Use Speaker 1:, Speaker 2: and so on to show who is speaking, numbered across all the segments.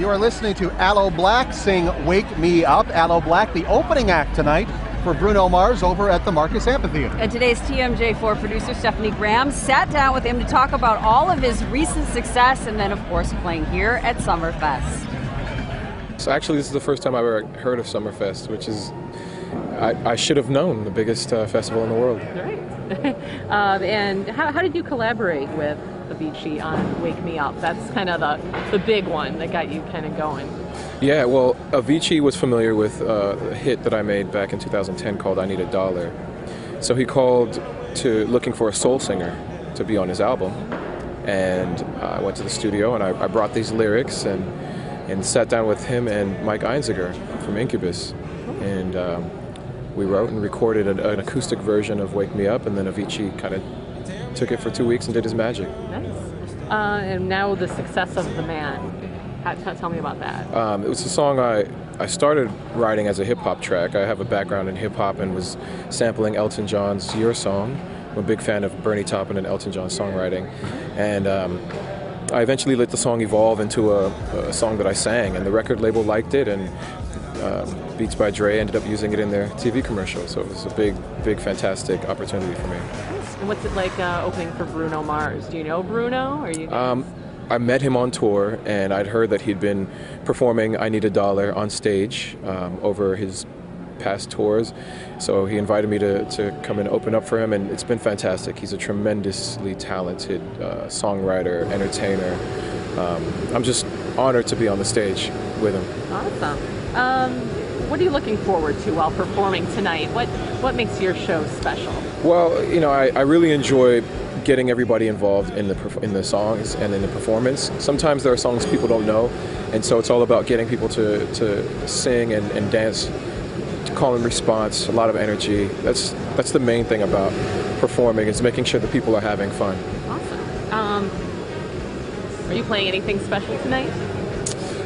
Speaker 1: You are listening to Aloe Blacc sing Wake Me Up. Aloe Blacc, the opening act tonight for Bruno Mars over at the Marcus Amphitheater.
Speaker 2: And today's TMJ4 producer Stephanie Graham sat down with him to talk about all of his recent success and then, of course, playing here at Summerfest.
Speaker 3: So actually, this is the first time I've ever heard of Summerfest, which is, I should have known, the biggest festival in the world.
Speaker 4: Right. And how did you collaborate with Avicii on Wake Me Up? That's kind of the big one that got you kind of going.
Speaker 3: Yeah, well, Avicii was familiar with a hit that I made back in 2010 called I Need a Dollar. So he called to looking for a soul singer to be on his album. And I went to the studio and I brought these lyrics and sat down with him and Mike Einziger from Incubus. And we wrote and recorded an acoustic version of Wake Me Up, and then Avicii kind of took it for 2 weeks and did his magic.
Speaker 4: Nice. And now the success of The Man. Tell me about that.
Speaker 3: It was a song I started writing as a hip-hop track. I have a background in hip-hop and was sampling Elton John's Your Song. I'm a big fan of Bernie Taupin and Elton John's songwriting. And I eventually let the song evolve into a song that I sang, and the record label liked it, and Beats by Dre ended up using it in their TV commercial. So it was a big, fantastic opportunity for me.
Speaker 4: And what's it like opening for Bruno Mars? Do you know Bruno? Or you guys...
Speaker 3: I met him on tour, and I'd heard that he'd been performing I Need a Dollar on stage over his past tours. So he invited me to come and open up for him, and it's been fantastic. He's a tremendously talented songwriter, entertainer. I'm just honored to be on the stage with him.
Speaker 4: Awesome. What are you looking forward to while performing tonight? What makes your show special?
Speaker 3: Well, you know, I really enjoy getting everybody involved in the songs and in the performance. Sometimes there are songs people don't know, and so it's all about getting people to sing and dance, to call and response, a lot of energy. That's the main thing about performing, is making sure that people are having fun.
Speaker 4: Awesome. Are you playing anything special tonight?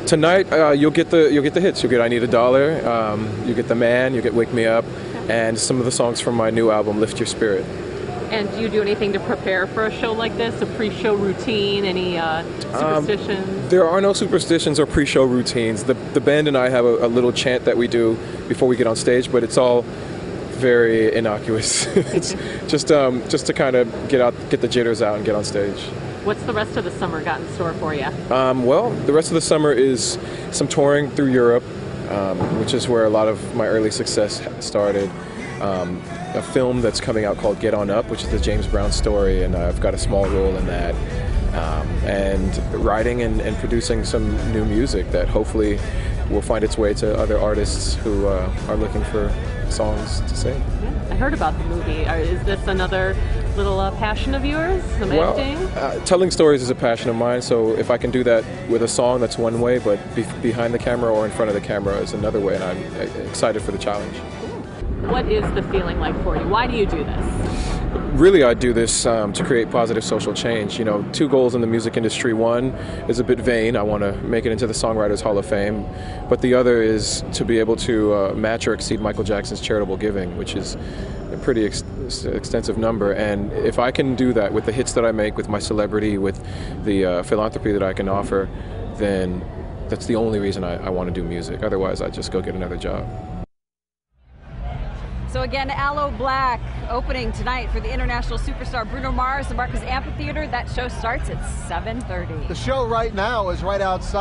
Speaker 3: Tonight, you'll get the hits. You'll get I Need a Dollar, you get The Man, you get Wake Me Up, and some of the songs from my new album, Lift Your Spirit.
Speaker 4: And do you do anything to prepare for a show like this? A pre-show routine? Any superstitions?
Speaker 3: There are no superstitions or pre-show routines. The band and I have a little chant that we do before we get on stage, but it's all very innocuous. It's just to kind of get the jitters out and get on stage.
Speaker 4: What's the rest of the summer got in store for you?
Speaker 3: Well, the rest of the summer is some touring through Europe, which is where a lot of my early success started. A film that's coming out called Get On Up, which is the James Brown story, and I've got a small role in that. And writing and producing some new music that hopefully will find its way to other artists who are looking for songs to sing.
Speaker 4: Yeah, I heard about the movie. Is this another little passion of yours, some acting?
Speaker 3: Telling stories is a passion of mine, so if I can do that with a song, that's one way, but behind the camera or in front of the camera is another way, and I'm excited for the challenge.
Speaker 4: What is the feeling like for you? Why do you do this?
Speaker 3: Really, I do this to create positive social change. You know, two goals in the music industry. One is a bit vain. I want to make it into the Songwriters Hall of Fame. But the other is to be able to match or exceed Michael Jackson's charitable giving, which is a pretty extensive number. And if I can do that with the hits that I make, with my celebrity, with the philanthropy that I can offer, then that's the only reason I want to do music. Otherwise, I'd just go get another job.
Speaker 2: So again, Aloe Blacc opening tonight for the international superstar Bruno Mars, the Marcus Amphitheater. That show starts at 7:30.
Speaker 1: The show right now is right outside.